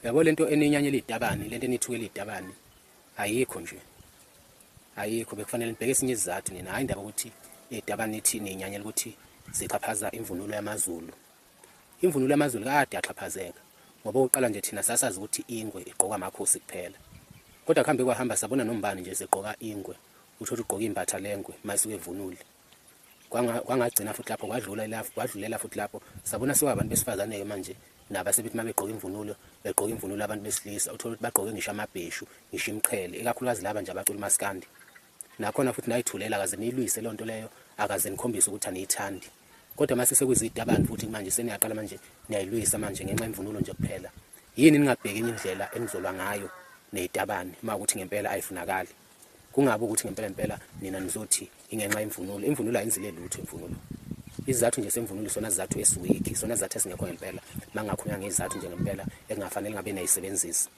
Yabo lento eninyanyela izitabane, lento enithukela izitabane ayikho nje. Ayikho, bekufanele nibheke esinye isizathu nina, hayi indaba ukuthi izitabane nithi ninyanyela ukuthi zixhaphaza imvunulo yamaZulu. Imvunulo yamaZulu kade yaxhaphazeka ngoba oqala nje thina sasazi ukuthi ingwe igqoka amakhosi kuphela. Kodwa kuhambe kwahamba sabona nombani nje segqoka ingwe, utho ugqoka imbatha lengwe mayisuke evunule. Kwangagcina futhi lapho kwadlulela futhi lapho sabona sekwabantu besifazane ke manje naba sebethi mabegqoka imvunulo begqoka imvunulo abantu besilisa, uthola ukuthi bagqoke ngisho amabheshu, ngisho imqhele, ikakhulukazi laba nje abacula umaskandi. Nakhona futhi nayithulela akaze niyilwise lento leyo, akaze nikhombise ukuthi aniyithandi. Kodwa mase sekuyizitabane futhi manje seniyaqala manje niyayilwisa manje ngenxa yemvunulo nje kuphela. Yini ningabheki indlela enizolwa ngayo nezitabane mawukuthi ngempela ayifunakali? Kungabe ukuthi ngempela nina nizothi ingenxa yemvunulo. Imvunulo ayenzile lutho imvunulo. Izizathu nje semvunulo sona izizathu esiwiki, sona izizathu esingekho ngempela. Mangakhulunywa ngezizathu nje ngempela engafanele ngabe nayisebenzisa.